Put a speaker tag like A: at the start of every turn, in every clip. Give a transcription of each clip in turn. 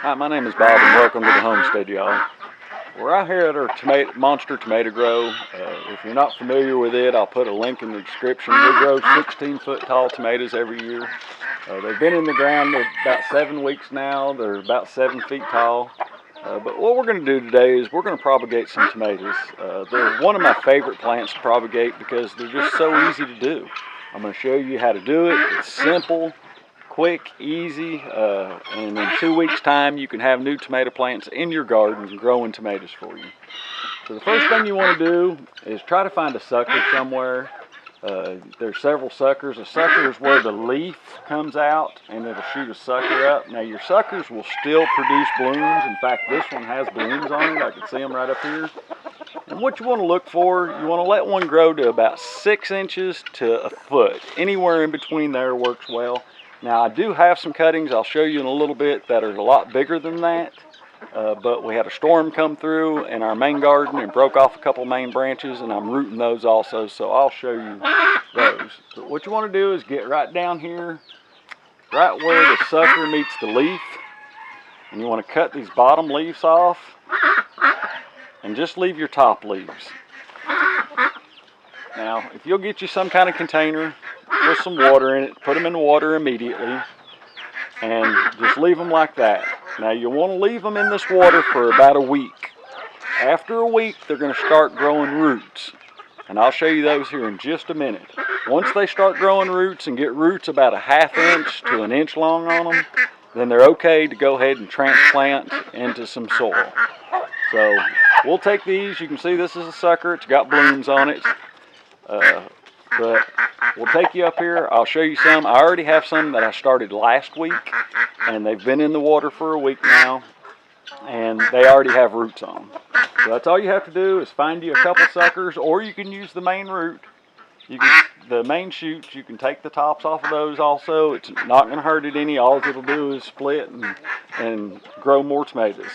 A: Hi, my name is Bob and welcome to the Homestead, y'all. We're out here at our monster tomato grow. If you're not familiar with it, I'll put a link in the description. We grow 16-foot tall tomatoes every year. They've been in the ground about 7 weeks now. They're about 7 feet tall. But what we're going to do today is we're going to propagate some tomatoes. They're one of my favorite plants to propagate because they're just so easy to do. I'm going to show you how to do it. It's simple, quick, easy, and in 2 weeks' time you can have new tomato plants in your garden growing tomatoes for you. So the first thing you want to do is try to find a sucker somewhere. There's several suckers. A sucker is where the leaf comes out and it'll shoot a sucker up. Now your suckers will still produce blooms. In fact, this one has blooms on it. I can see them right up here. And what you want to look for, you want to let one grow to about 6 inches to a foot. Anywhere in between there works well. Now I do have some cuttings I'll show you in a little bit that are a lot bigger than that, but we had a storm come through in our main garden and broke off a couple main branches, and I'm rooting those also, so I'll show you those. But what you want to do is get right down here, right where the sucker meets the leaf, and you want to cut these bottom leaves off and just leave your top leaves. Now if you'll get you some kind of container with some water in it, put them in the water immediately and just leave them like that. Now you want to leave them in this water for about a week. After a week they're going to start growing roots, and I'll show you those here in just a minute. Once they start growing roots and get roots about a ½ inch to an inch long on them, then they're okay to go ahead and transplant into some soil. So we'll take these. You can see this is a sucker. It's got blooms on it. But we'll take you up here. I'll show you some. I already have some that I started last week, and they've been in the water for a week now, and they already have roots on them. So that's all you have to do is find you a couple suckers, or you can use the main root. The main shoots, you can take the tops off of those also. It's not going to hurt it any. All it'll do is split and grow more tomatoes.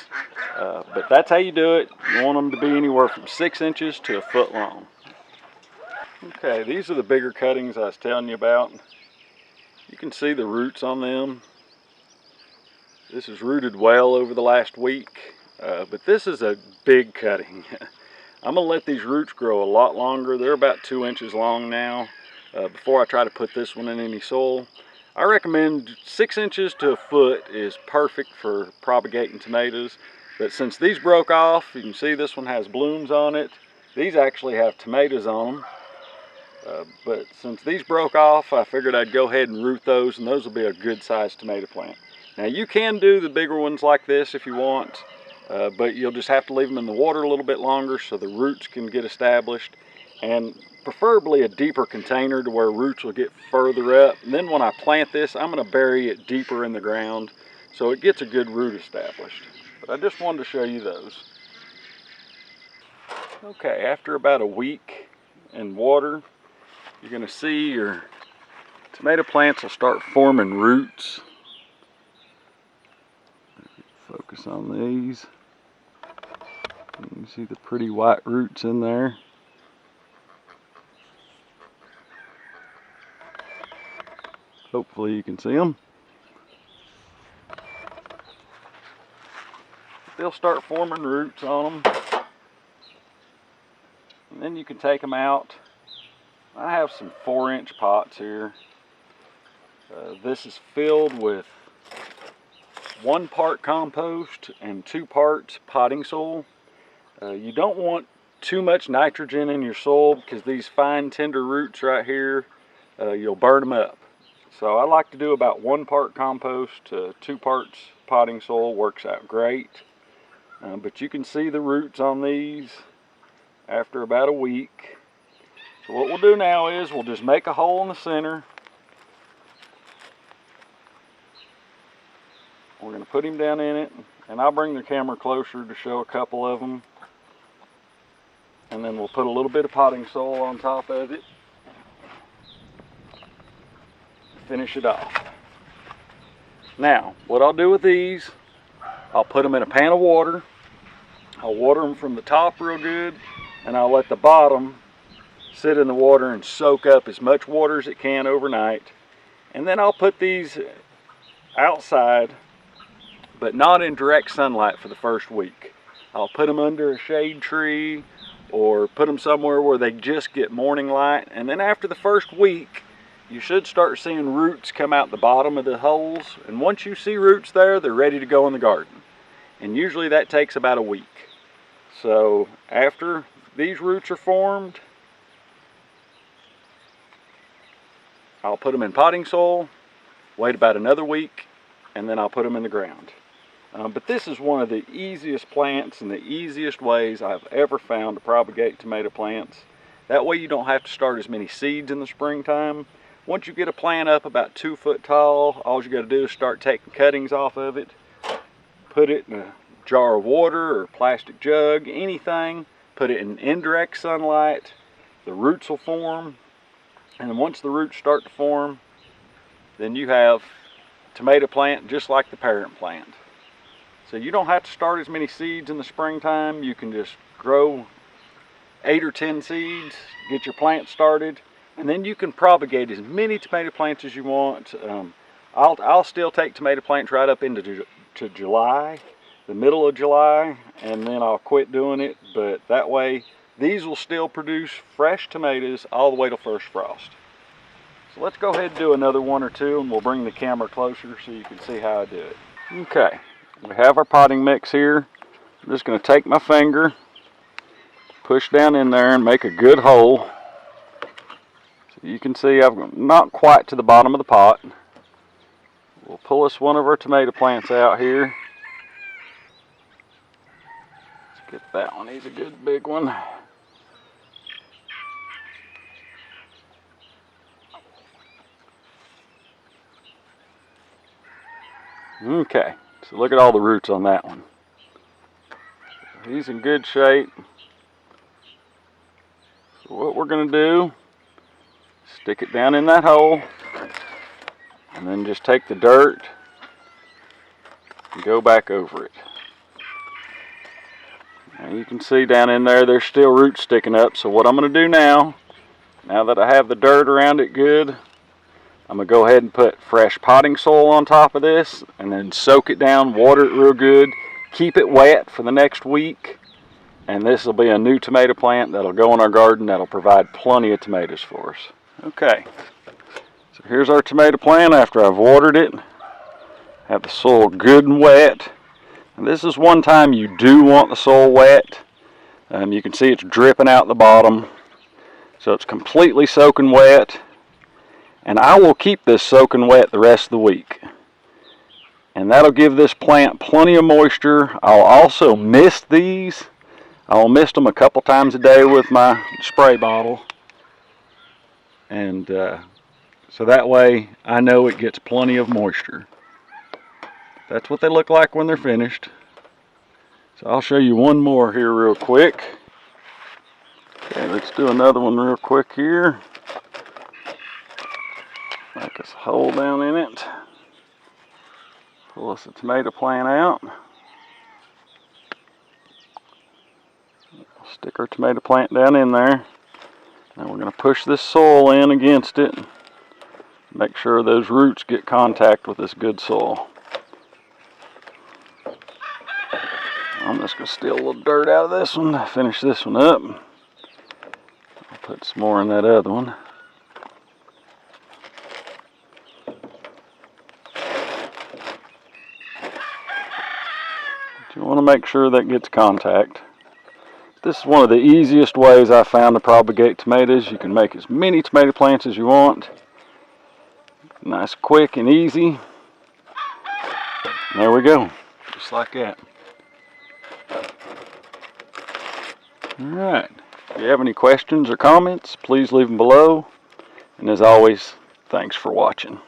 A: But that's how you do it. You want them to be anywhere from 6 inches to a foot long. Okay, these are the bigger cuttings I was telling you about. You can see the roots on them. This is rooted well over the last week, but this is a big cutting. I'm going to let these roots grow a lot longer. They're about 2 inches long now. Before I try to put this one in any soil, I recommend 6 inches to a foot is perfect for propagating tomatoes. But since these broke off, you can see this one has blooms on it. These actually have tomatoes on them. But since these broke off, I figured I'd go ahead and root those, and those will be a good sized tomato plant. Now you can do the bigger ones like this if you want, but you'll just have to leave them in the water a little bit longer so the roots can get established, and preferably a deeper container to where roots will get further up. And then when I plant this, I'm going to bury it deeper in the ground so it gets a good root established. But I just wanted to show you those. Okay, after about a week in water, you're going to see your tomato plants will start forming roots. Focus on these. You can see the pretty white roots in there. Hopefully you can see them. They'll start forming roots on them. And then you can take them out. I have some 4-inch pots here. This is filled with 1 part compost and 2 parts potting soil. You don't want too much nitrogen in your soil because these fine tender roots right here, you'll burn them up. So I like to do about 1 part compost to 2 parts potting soil. Works out great. But you can see the roots on these after about a week. So what we'll do now is we'll just make a hole in the center. We're going to put him down in it, and I'll bring the camera closer to show a couple of them. And then we'll put a little bit of potting soil on top of it. Finish it off. Now, what I'll do with these, I'll put them in a pan of water. I'll water them from the top real good, and I'll let the bottom sit in the water and soak up as much water as it can overnight. And then I'll put these outside but not in direct sunlight for the first week. I'll put them under a shade tree or put them somewhere where they just get morning light, and then after the first week you should start seeing roots come out the bottom of the holes, and once you see roots there, they're ready to go in the garden. And usually that takes about a week. So after these roots are formed, I'll put them in potting soil, wait about another week, and then I'll put them in the ground. But this is one of the easiest plants and the easiest ways I've ever found to propagate tomato plants. That way you don't have to start as many seeds in the springtime. Once you get a plant up about 2 foot tall, all you got to do is start taking cuttings off of it, put it in a jar of water or plastic jug, anything, put it in indirect sunlight, the roots will form, and then once the roots start to form, then you have a tomato plant just like the parent plant. So you don't have to start as many seeds in the springtime. You can just grow 8 or 10 seeds, get your plant started, and then you can propagate as many tomato plants as you want. I'll still take tomato plants right up into July, the middle of July, and then I'll quit doing it. But that way, these will still produce fresh tomatoes all the way till first frost. So let's go ahead and do another one or two, and we'll bring the camera closer so you can see how I do it. Okay, we have our potting mix here. I'm just going to take my finger, push down in there and make a good hole. So you can see I've not quite to the bottom of the pot. We'll pull us one of our tomato plants out here. Let's get that one, he's a good big one. Okay, so look at all the roots on that one. He's in good shape. So what we're going to do, stick it down in that hole, and then just take the dirt and go back over it. Now you can see down in there, there's still roots sticking up. So what I'm going to do now that I have the dirt around it good, I'm going to go ahead and put fresh potting soil on top of this and then soak it down, water it real good, keep it wet for the next week, and this will be a new tomato plant that'll go in our garden that'll provide plenty of tomatoes for us. Okay, so here's our tomato plant after I've watered it. Have the soil good and wet. And this is one time you do want the soil wet. You can see it's dripping out the bottom. So it's completely soaking wet. And I will keep this soaking wet the rest of the week. And that'll give this plant plenty of moisture. I'll also mist these. I'll mist them a couple times a day with my spray bottle. And so that way I know it gets plenty of moisture. That's what they look like when they're finished. So I'll show you one more here real quick. Okay, let's do another one real quick here. Make us a hole down in it. Pull us a tomato plant out. Stick our tomato plant down in there. Now we're going to push this soil in against it. Make sure those roots get contact with this good soil. I'm just going to steal a little dirt out of this one to finish this one up. I'll put some more in that other one. But you want to make sure that gets contact. This is one of the easiest ways I found to propagate tomatoes. You can make as many tomato plants as you want. Nice, quick, and easy. And there we go, just like that. Alright, if you have any questions or comments, please leave them below. And as always, thanks for watching.